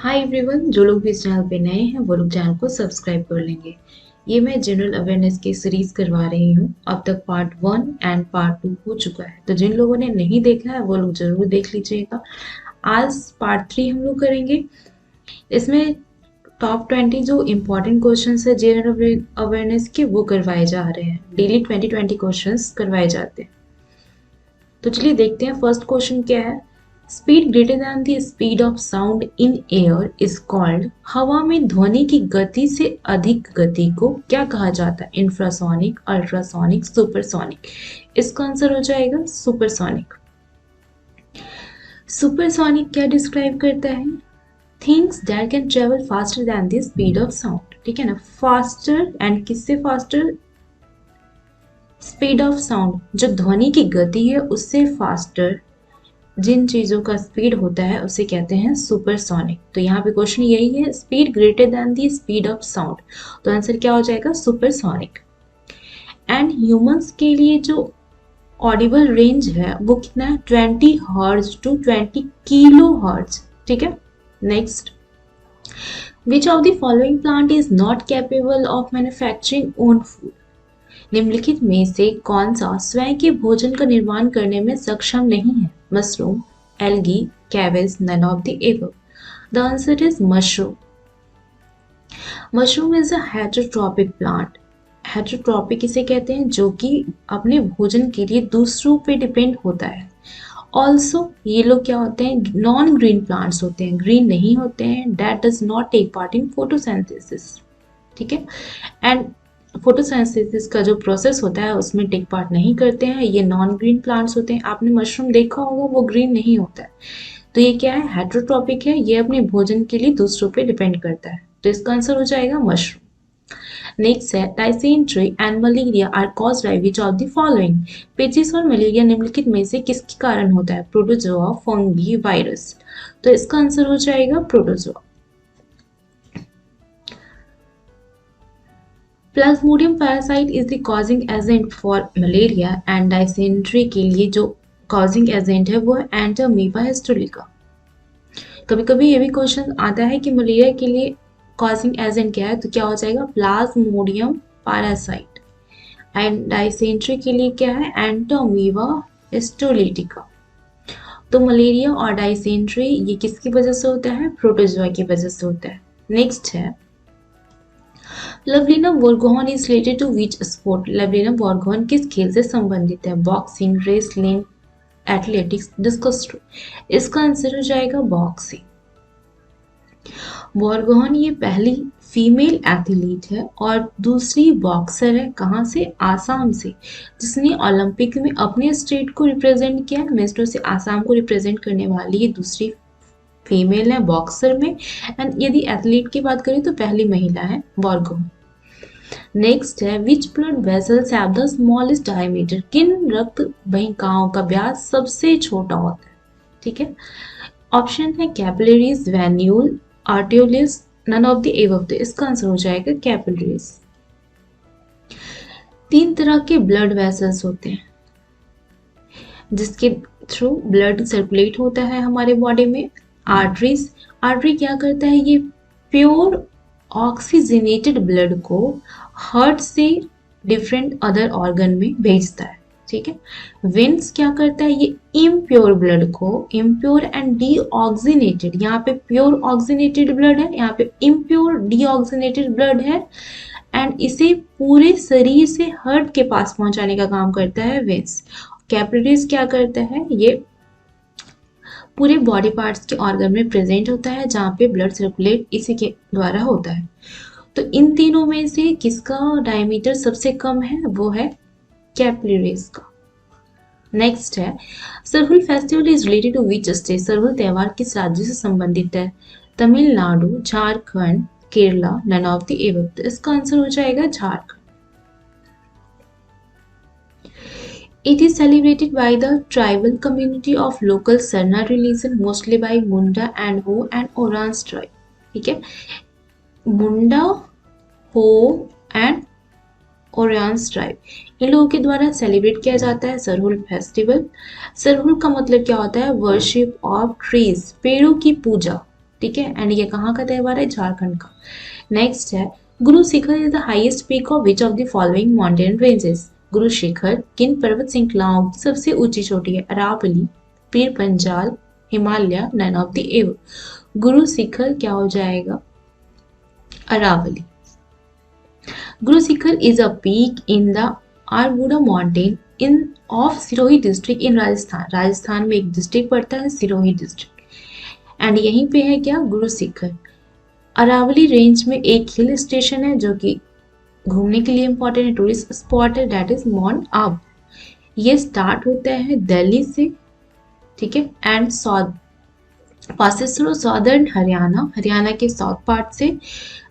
Hi everyone, जो लोग भी इस चैनल पे नए हैं वो लोग चैनल को सब्सक्राइब कर लेंगे। ये मैं जनरल अवेयरनेस की सीरीज करवा रही हूँ। अब तक पार्ट 1 एंड पार्ट 2 हो चुका है, तो जिन लोगों ने नहीं देखा है वो लोग जरूर देख लीजिएगा। आज पार्ट 3 हम लोग करेंगे। इसमें टॉप 20 जो इम्पोर्टेंट क्वेश्चन है जनरल अवेयरनेस के वो करवाए जा रहे हैं। डेली 20 क्वेश्चन करवाए जाते हैं। तो चलिए देखते हैं फर्स्ट क्वेश्चन क्या है। Speed greater than the speed of sound in air is called. हवा में ध्वनि की गति से अधिक गति को क्या कहा जाता है? Infrasonic, ultrasonic, supersonic. इसका आंसर हो जाएगा सुपरसोनिक। सुपरसोनिक क्या डिस्क्राइब करता है? Things that can travel faster than the speed of sound. ठीक है ना, फास्टर एंड किससे फास्टर? स्पीड ऑफ साउंड, जो ध्वनि की गति है उससे फास्टर जिन चीजों का स्पीड होता है उसे कहते हैं सुपरसोनिक। तो यहाँ पे क्वेश्चन यही है, speed greater than the speed of sound. तो आंसर क्या हो जाएगा? सुपरसोनिक। एंड ह्यूमंस के लिए जो ऑडिबल रेंज है वो कितना है? 20 हर्ट्ज टू 20 किलो हर्ट्ज। ठीक है, next. Which of the following plant is not capable of manufacturing own food? निम्नलिखित में से कौन सा स्वयं के भोजन का निर्माण करने में सक्षम नहीं है? Mushroom, algae, cabbage, none of the above. The answer is mushroom. Mushroom is a heterotrophic plant. Heterotrophic इसे कहते हैं जो कि अपने भोजन के लिए दूसरों पे डिपेंड होता है। ऑल्सो ये लोग क्या होते हैं? नॉन ग्रीन प्लांट्स होते हैं, ग्रीन नहीं होते हैं। That does not take part in photosynthesis. ठीक है, एंड फोटोसिंथेसिस का जो प्रोसेस होता है उसमें टेक पार्ट नहीं करते हैं। ये नॉन ग्रीन प्लांट्स होते हैं। आपने मशरूम देखा होगा, वो ग्रीन नहीं होता है। तो ये क्या है? हेटेरोट्रॉपिक है। ये अपने भोजन के लिए दूसरों पे डिपेंड करता है। तो इसका आंसर हो जाएगा मशरूम। नेक्स्ट है, dysentery and malaria are caused by which of the following? पेचिस और मलेरिया निम्नलिखित में से किसके कारण होता है? Protozoa, fungi, virus. तो इसका आंसर हो जाएगा protozoa. Plasmodium parasite is the causing agent for malaria and dysentery के लिए जो कॉजिंग एजेंट है वो है एंटोमीबा हिस्टोलिका। कभी कभी ये भी क्वेश्चन आता है कि मलेरिया के लिए कॉजिंग एजेंट क्या है, तो क्या हो जाएगा? Plasmodium parasite. एंड डायसेंट्री के लिए क्या है? Entamoeba histolytica. तो मलेरिया और डायसेंट्री ये किसकी वजह से होता है? प्रोटोजोआ की वजह से होता है। नेक्स्ट है, Lovlina Borgohain is related to which sport? Lovlina Borgohain किस खेल से संबंधित है? Boxing, wrestling, athletics, discus throw. इसका आंसर हो जाएगा बॉक्सिंग। बोरगोहन ये पहली फीमेल एथलीट है और दूसरी बॉक्सर है। कहाँ से? आसाम से, जिसने ओलंपिक में अपने स्टेट को रिप्रेजेंट किया। मेस्टो से आसाम को रिप्रेजेंट करने वाली ये दूसरी फीमेल है बॉक्सर में। एंड यदि एथलीट की बात करें तो पहली महिला है बोरगोहन। नेक्स्ट है, which blood vessels have the smallest diameter? किन रक्त वाहिकाओं का व्यास सबसे छोटा होता है? ठीक है, ऑप्शन है capillaries, venule, arterioles, none of the above. तो इसका आंसर हो जाएगा कैपिलरीज। 3 तरह के ब्लड वेसल्स होते हैं जिसके थ्रू ब्लड सर्कुलेट होता है हमारे बॉडी में। आर्टरीज, आर्टरी क्या करता है? ये प्योर ऑक्सीजनेटेड ब्लड को हार्ट से डिफरेंट अदर ऑर्गन में भेजता है। ठीक है, वेन्स क्या करता है? ये इम्प्योर ब्लड को, इम्प्योर एंड डीऑक्सीनेटेड, यहाँ पे प्योर ऑक्सीनेटेड ब्लड है, यहाँ पे इम्प्योर डीऑक्सीनेटेड ब्लड है, एंड इसे पूरे शरीर से हार्ट के पास पहुंचाने का काम करता है वेन्स। कैपिलरीज क्या करता है? ये पूरे बॉडी पार्ट्स के ऑर्गन में प्रेजेंट होता है जहाँ पे ब्लड सर्कुलेट इसी के द्वारा होता है। तो इन तीनों में से किसका डायमीटर सबसे कम है? वो है कैपिलरीज का। नेक्स्ट है, Sarhul festival is related to which state? Sarhul त्योहार किस राज्य से संबंधित है? Tamil Nadu, Jharkhand, Kerala, none of the above. तो इसका आंसर हो जाएगा Jharkhand. It is celebrated by the tribal community of local Sarna religion, mostly by Munda and Ho and Orange tribe. ठीक है, मुंडा, हो एंड ओरांस ट्राइब, इन लोगों के द्वारा सेलिब्रेट किया जाता है सरहुल फेस्टिवल। सरहुल का मतलब क्या होता है? वर्शिप ऑफ ट्रीज, पेड़ों की पूजा। ठीक है, एंड ये कहाँ का त्योहार है? झारखंड का। नेक्स्ट है Guru Shikhar is the highest peak of which of the following mountain ranges? Guru Shikhar किन पर्वत श्रृंखलाओं की सबसे ऊंची चोटी है? Aravalli, Pir Panjal, Himalaya, none of the above. Guru Shikhar क्या हो जाएगा? Aravalli. Guru Shikhar is a peak in the Arbuda mountain in of Sirohi district in Rajasthan. Rajasthan में एक डिस्ट्रिक्ट पड़ता है सिरोही डिस्ट्रिक्ट, एंड यहीं पे है क्या? गुरु शिखर। अरावली रेंज में एक हिल स्टेशन है जो कि घूमने के लिए इंपॉर्टेंट है, टूरिस्ट स्पॉट है, दैट इज माउंट आबू। ये स्टार्ट होता है दिल्ली से, ठीक है, and passes through southern Haryana, Haryana के साउथ पार्ट से,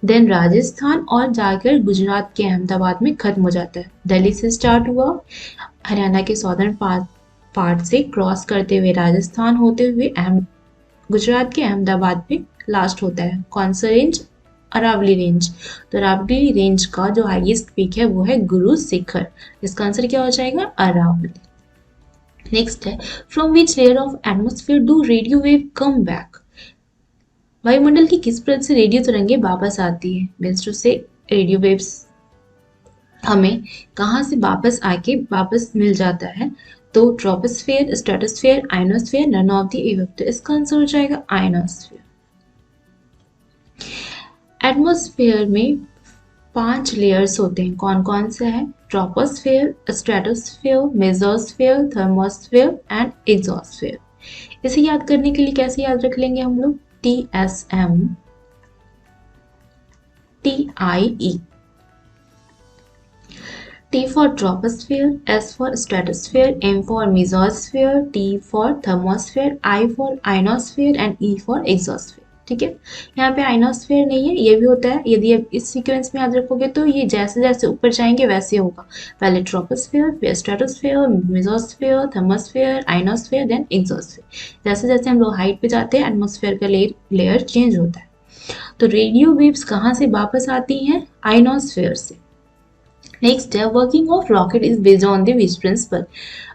देन राजस्थान और जाकर गुजरात के अहमदाबाद में खत्म हो जाता है। दिल्ली से स्टार्ट हुआ, हरियाणा के सदर्न पार्ट से क्रॉस करते हुए राजस्थान होते हुए गुजरात के अहमदाबाद में लास्ट होता है। कौन सा रेंज? अरावली रेंज। तो अरावली रेंज का जो हाईएस्ट पीक है वो है गुरु शिखर। इसका आंसर क्या हो जाएगा? अरावली। नेक्स्ट है from which layer of atmosphere do radio wave come back? वायुमंडल की किस परत से रेडियो तरंगे वापस आती है? Means to say radio waves हमें कहाँ से वापस मिल जाता है? तो troposphere, stratosphere, ionosphere, none of the above. तो इसका आंसर हो जाएगा आयनोस्फेयर। एटमॉस्फेयर में 5 लेयर्स होते हैं, कौन कौन से हैं? Troposphere, stratosphere, mesosphere, thermosphere and exosphere. इसे याद करने के लिए कैसे याद रख लेंगे हम लोग? TSM, TIE। T for troposphere, S for stratosphere, M for mesosphere, T for thermosphere, I for ionosphere and E for exosphere। ठीक है, यहाँ पे आइनोस्फेयर नहीं है, ये भी होता है। यदि आप इस सीक्वेंस में याद रखोगे तो ये जैसे जैसे ऊपर जाएंगे वैसे होगा। पहले ट्रोपोस्फेयर, फिर stratosphere, mesosphere, thermosphere, ionosphere, then exosphere. जैसे जैसे हम लोग हाइट पे जाते हैं एटमॉस्फेयर का लेयर चेंज होता है। तो रेडियो वेव्स कहाँ से वापस आती हैं? आइनोस्फेयर से। नेक्स्ट है working of rocket is based on the which principle?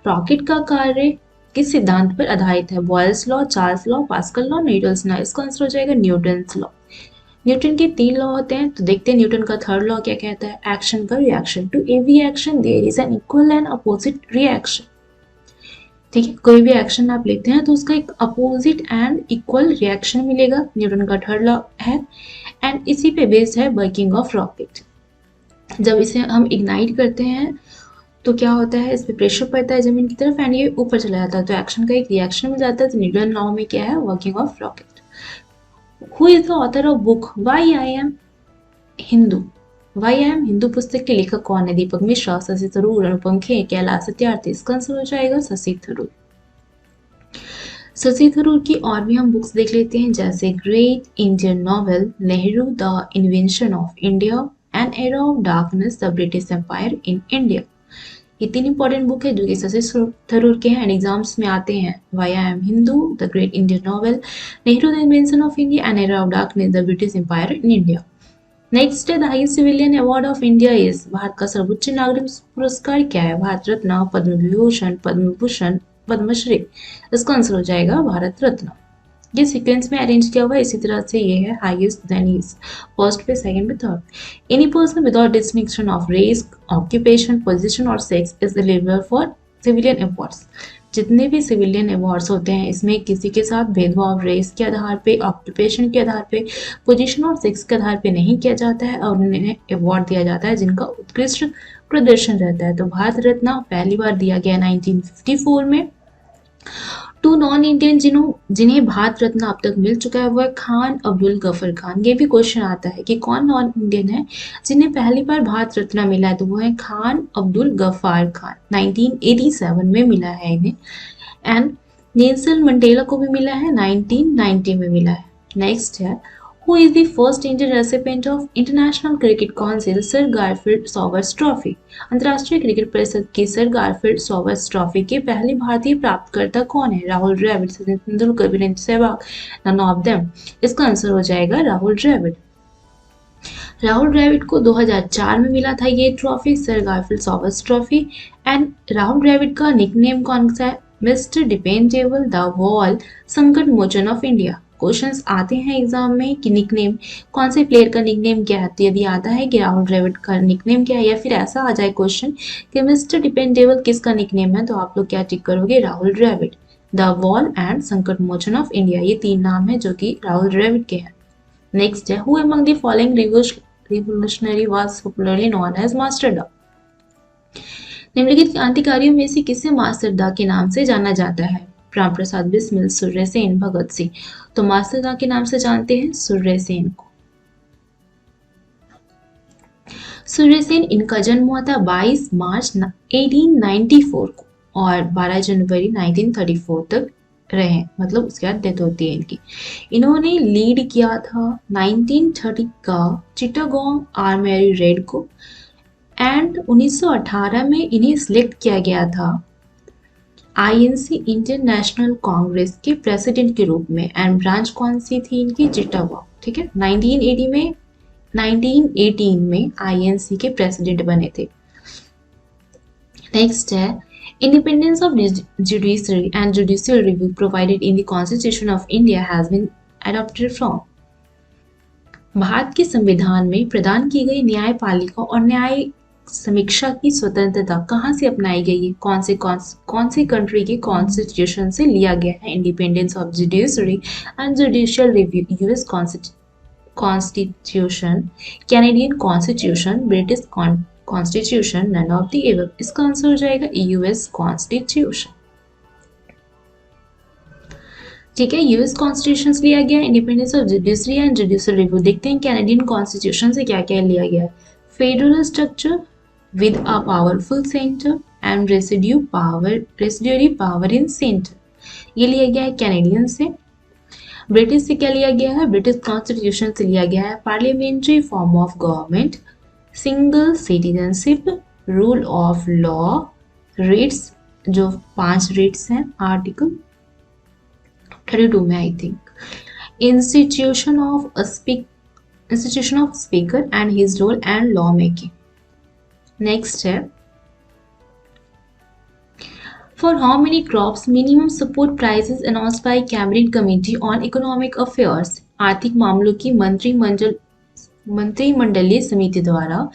Rocket का कार्य किस सिद्धांत पर आधारित है? Boyle's law, Charles law, pascal law, Newton's law. इसका आंसर हो जाएगा न्यूटन्स लॉ। न्यूटन के 3 लॉ होते हैं, तो देखते हैं न्यूटन का 3rd लॉ क्या कहता है। एक्शन का reaction, to every action there is an equal and opposite reaction. ठीक है, कोई भी एक्शन आप लेते हैं तो उसका एक अपोजिट एंड इक्वल रिएक्शन मिलेगा, न्यूटन का 3rd लॉ है। एंड इसी पे बेस्ड है वर्किंग ऑफ रॉकेट। जब इसे हम इग्नाइट करते हैं तो क्या होता है, इस पे प्रेशर पड़ता है जमीन की तरफ एंड ये ऊपर चला जाता है, तो एक्शन का एक रिएक्शन मिल जाता है। तो न्यूटन लॉ में क्या है? Working of rocket. Who is the author of book why I am Hindu? Why I am Hindu पुस्तक के लेखक कौन है? दीपक मिश्रा, शशि थरूर, अनुपम खेर, कैलाश सत्यार्थी। इसका आंसर हो जाएगा शशि थरूर। शशि थरूर की और भी हम बुक्स देख लेते हैं, जैसे great Indian novel, Nehru, the invention of India, an era of darkness, the British empire in India. ये 3 इंपॉर्टेंट बुक है जो कि शशि थरूर के हैं एंड एग्जाम्स में आते हैं। Why I am Hindu, the great Indian novel, Nehru, the invention of India, an era of darkness, the British empire in India. Next है the highest civilian award of India is? Bharat का सर्वोच्च नागरिक पुरस्कार क्या है? भारत रत्न, पद्म विभूषण, पद्म भूषण, पद्मश्री। इसका आंसर हो जाएगा भारत रत्न। ये सीक्वेंस में अरेंज किया हुआ है, इसी तरह से ये है हाईएस्ट, देन इज फर्स्ट पे, सेकंड पे, third. Any person without distinction of race, occupation, position और sex is eligible for civilian awards. जितने भी सिविलियन अवार्ड्स होते हैं इसमें किसी के साथ भेदभाव रेस के आधार पे, ऑक्यूपेशन के आधार पे, पोजीशन और सेक्स के आधार पे नहीं किया जाता है और उन्हें अवार्ड दिया जाता है जिनका उत्कृष्ट प्रदर्शन रहता है। तो भारत रत्न पहली बार दिया गया 1954 में। 2 नॉन इंडियन जिन्हें भारत रत्न अब तक मिल चुका है वो है खान अब्दुल गफर खान। ये भी क्वेश्चन आता है कि कौन नॉन इंडियन है जिन्हें पहली बार भारत रत्न मिला है, तो वो है खान अब्दुल गफ्फार खान। 1987 में मिला है इन्हें। एंड नेल्सन मंडेला को भी मिला है, 1990 में मिला है। नेक्स्ट है who is the first Indian recipient of international cricket council sir Garfield Sobers trophy? अंतर्राष्ट्रीय क्रिकेट परिषद की सर गारफील्ड सोबर्स ट्रॉफी के पहले भारतीय प्राप्तकर्ता कौन है? Rahul Dravid, Sachin Tendulkar, Virender Sehwag, none of them. इसका आंसर हो जाएगा राहुल द्रविड़। राहुल द्रविड़ को 2004 में मिला था ये trophy, sir Garfield Sobers trophy. And Rahul Dravid का निकनेम कौन सा है? मिस्टर डिपेंडेबल, द वॉल, संकट मोचन ऑफ इंडिया। क्वेश्चंस आते हैं एग्जाम में कि निकनेम, कौन से प्लेयर का निकनेम क्या है, तो यदि आता है कि राहुल द्रविड़ का निकनेम क्या है, या फिर ऐसा आ जाए क्वेश्चन कि मिस्टर डिपेंडेबल किसका निकनेम है, तो आप लोग क्या टिक करोगे, Rahul Dravid. The wall and Sankat Mochan of India, ये 3 नाम है जो कि राहुल द्रविड़ के हैं। नेक्स्ट है, who among the following revolutionary was popularly known as master Da. निम्नलिखित क्रांतिकारियों में से किसे मास्टर दा के नाम से जाना जाता है, राम प्रसाद बिस्मिल, सूर्य सेन, भगत सिंह। तो मास्टर दा के नाम से जानते हैं सूर्य सेन को। सूर्य सेन, इनका जन्म हुआ था 22 मार्च 1894 को और 12 जनवरी 1934 तक रहे, मतलब उसके बाद डेथ होती है इनकी। इन्होंने लीड किया था 1930 का चिटागोंग आर्मरी रेड को एंड 1918 में इन्हें सिलेक्ट किया गया था आईएनसी इंडियन नेशनल कांग्रेस के प्रेसिडेंट के रूप में एंड ब्रांच कौन सी थी इनकी, चिटागोंग। ठीक है, 1918 में आईएनसी के प्रेसिडेंट बने थे। नेक्स्ट है, independence of judiciary and judicial review provided in the Constitution of India has been adopted from। Bharat के संविधान में प्रदान की गई न्यायपालिका और न्याय समीक्षा की स्वतंत्रता कहाँ से अपनाई गई है, कौन से कंट्री के कॉन्स्टिट्यूशन से लिया गया है। Independence of judiciary and judicial review, US constitution, Canadian constitution, British constitution, none of the above. इसका आंसर हो जाएगा यूएस कॉन्स्टिट्यूशन। ठीक है, यूएस कॉन्स्टिट्यूशन से लिया गया, independence of judiciary and judicial review. देखते हैं कैनेडियन कॉन्स्टिट्यूशन से क्या क्या लिया गया है। Federal structure with a powerful centre and residuary power in centre, ये लिया गया है कैनेडियन से। ब्रिटिश से क्या लिया गया है, ब्रिटिश कॉन्स्टिट्यूशन से लिया गया है parliamentary form of government, single citizenship, rule of law, writs, जो 5 रेट्स हैं आर्टिकल 32 में I think, institution of speaker and his role and law making. Next है, for how many crops minimum support prices announced by cabinet committee on economic affairs, आर्थिक मामलों की मंत्रिमंडलीय समिति द्वारा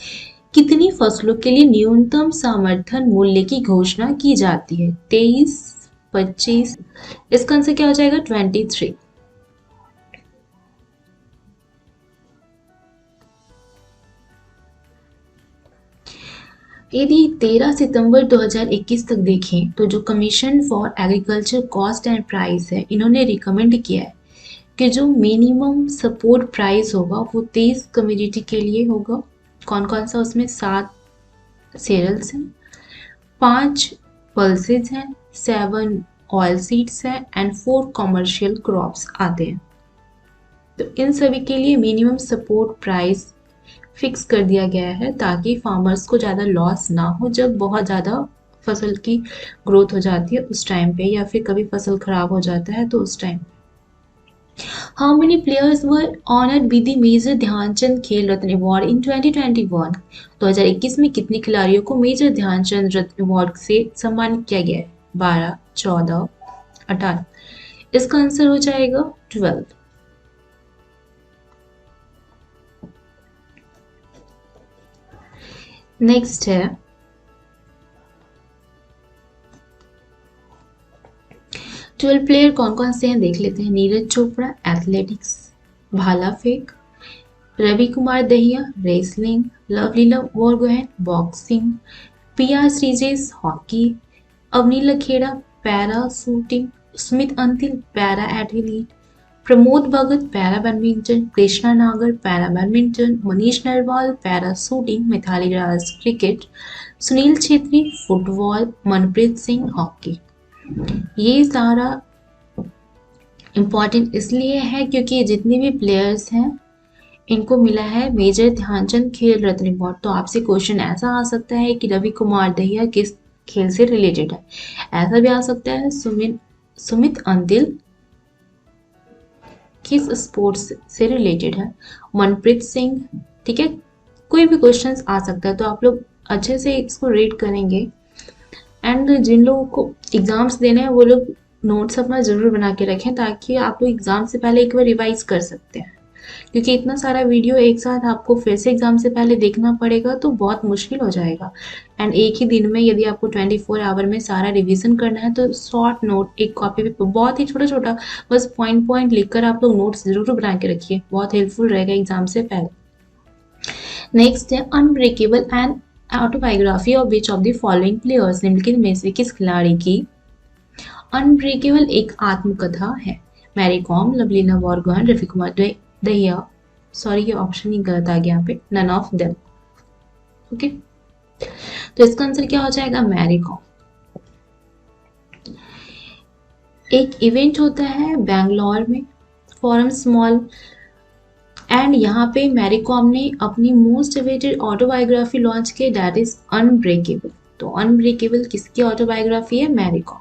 कितनी फसलों के लिए न्यूनतम समर्थन मूल्य की घोषणा की जाती है, 23, 25। इसका आंसर क्या हो जाएगा, 23। यदि 13 सितंबर 2021 तक देखें तो जो commission for agriculture cost and price है, इन्होंने रिकमेंड किया है कि जो मिनिमम सपोर्ट प्राइस होगा वो 23 कम्युनिटी के लिए होगा। कौन कौन सा, उसमें 7 सेरल्स हैं, 5 पल्सेज हैं, 7 ऑयल सीड्स हैं एंड 4 कमर्शियल क्रॉप्स आते हैं। तो इन सभी के लिए मिनिमम सपोर्ट प्राइस फिक्स कर दिया गया है ताकि फार्मर्स को ज़्यादा लॉस ना हो जब बहुत ज़्यादा फसल की ग्रोथ हो जाती है उस टाइम पे, या फिर कभी फसल खराब हो जाता है तो उस time. How many players were honoured with the major Dhyan Chand Khel Ratna award in 2021। 2021 में कितने खिलाड़ियों को मेजर ध्यानचंद रत्न अवार्ड से सम्मानित किया गया है, 12, 14, 18। इसका आंसर हो जाएगा 12। नेक्स्ट है, ट्वेल्व प्लेयर कौन कौन से हैं देख लेते हैं। नीरज चोपड़ा एथलेटिक्स, भाला फेंक, Ravi Kumar Dahiya wrestling, Lovlina Borgohain boxing, PR Sreejesh hockey, Avani खेड़ा para shooting, Sumit Antil para athlete, Pramod Bhagat para badminton, Krishna Nagar para badminton, Manish Narwal para shooting, Mithali Raj cricket, Sunil Chhetri football, Manpreet Singh hockey. ये सारा इम्पॉर्टेंट इसलिए है क्योंकि जितने भी प्लेयर्स हैं इनको मिला है मेजर ध्यानचंद खेल रत्न अवार्ड। तो आपसे क्वेश्चन ऐसा आ सकता है कि रवि कुमार दहिया किस खेल से रिलेटेड है, ऐसा भी आ सकता है सुमित अंतिल किस स्पोर्ट्स से रिलेटेड है, मनप्रीत सिंह। ठीक है, कोई भी क्वेश्चंस आ सकता है, तो आप लोग अच्छे से इसको रीड करेंगे एंड जिन लोगों को एग्जाम्स देने हैं वो लोग नोट्स अपना ज़रूर बना के रखें ताकि आप लोग एग्ज़ाम से पहले एक बार रिवाइज कर सकते हैं, क्योंकि इतना सारा वीडियो एक साथ आपको फिर से एग्ज़ाम से पहले देखना पड़ेगा तो बहुत मुश्किल हो जाएगा। एंड एक ही दिन में यदि आपको 24 आवर में सारा रिवीजन करना है तो शॉर्ट नोट एक कॉपी पे बहुत ही छोटा छोटा बस पॉइंट पॉइंट लिखकर आप लोग नोट्स ज़रूर बना के रखिए, बहुत हेल्पफुल रहेगा एग्ज़ाम से पहले। नेक्स्ट है unbreakable and autobiography of which of the following players, निम्नलिखित में से किस खिलाड़ी की अनब्रेकेबल एक आत्मकथा है? मैरी कॉम, लवलीना बोरगोहेन, रफी कुमार दहिया, सॉरी ये ऑप्शन ही गलत आ गया यहाँ पे, नन ऑफ देम। ओके, तो इसका आंसर क्या हो जाएगा? Mary com. एक इवेंट होता है बेंगलोर में, फोरम स्मॉल, एंड यहाँ पे मैरी कॉम ने अपनी मोस्ट अवेटेड ऑटोबायोग्राफी लॉन्च की, दैट इज अनब्रेकेबल। तो अनब्रेकेबल किसकी ऑटोबायोग्राफी है? मैरी कॉम।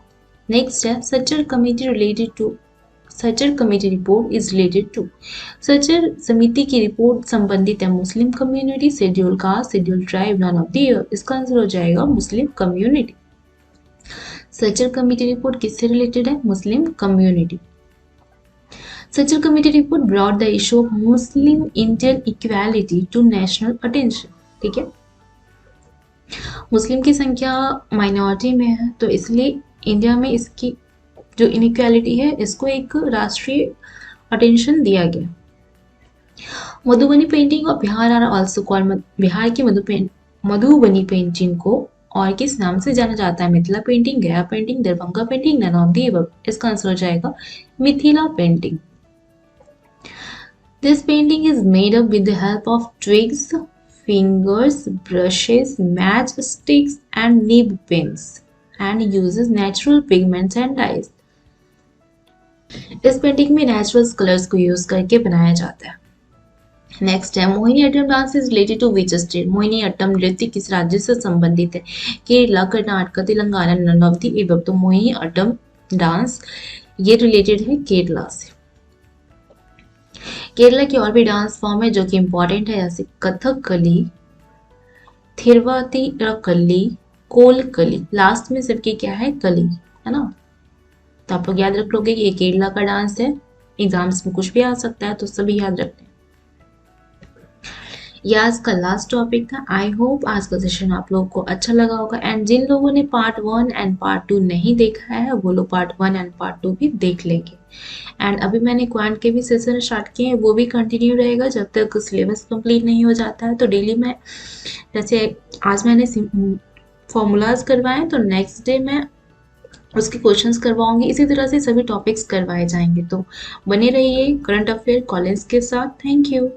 नेक्स्ट है Sachar committee related to, Sachar committee report is related to, Sachar समिति की रिपोर्ट संबंधित है Muslim community, schedule caste, schedule tribe, none of the. इसका आंसर हो जाएगा Muslim community. Sachar committee report किससे रिलेटेड है? Muslim community. Sachar committee report brought the issue of Muslim Indian equality to national attention. ठीक है, मुस्लिम की संख्या माइनॉरिटी में है तो इसलिए इंडिया में इसकी जो इनइक्वालिटी है इसको एक राष्ट्रीय अटेंशन दिया गया। Madhubani painting of Bihar are also called, Bihar की मधुबनी पेंटिंग को और किस नाम से जाना जाता है? Mithila painting, Gaya painting, Darbhanga painting, none of the above. इसका आंसर हो जाएगा Mithila painting. This painting is made up with the help of twigs, fingers, brushes, matchsticks and nib pens and uses natural pigments and dyes. इस painting में natural colours को use करके बनाया जाता है। नेक्स्ट है Mohiniyattam dance is related to which state, Mohiniyattam नृत्य किस राज्य से संबंधित है? Kerala, Karnataka, Telangana, none of the above. तो मोहिनी अट्टम डांस ये रिलेटेड है केरला से। केरला की और भी डांस फॉर्म है जो कि इंपॉर्टेंट है, जैसे कथकली, थिरवातिरकली, कोलकली, लास्ट में सबके क्या है? कली, है ना। तो आप लोग याद रख लोगे कि ये केरला का डांस है, एग्जाम्स में कुछ भी आ सकता है तो सभी याद रखते हैं। ये आज का लास्ट टॉपिक था। आई होप आज का सेशन आप लोगों को अच्छा लगा होगा, एंड जिन लोगों ने पार्ट 1 एंड पार्ट 2 नहीं देखा है वो लोग पार्ट 1 एंड पार्ट 2 भी देख लेंगे। एंड अभी मैंने क्वांट के भी सेशन स्टार्ट किए हैं, वो भी कंटिन्यू रहेगा जब तक सिलेबस कंप्लीट नहीं हो जाता है। तो डेली मैं, जैसे आज मैंने फॉर्मूलाज करवाए तो नेक्स्ट डे मैं उसके क्वेश्चंस करवाऊंगी, इसी तरह से सभी टॉपिक्स करवाए जाएंगे। तो बने रहिए करंट अफेयर कॉलेज के साथ। Thank you.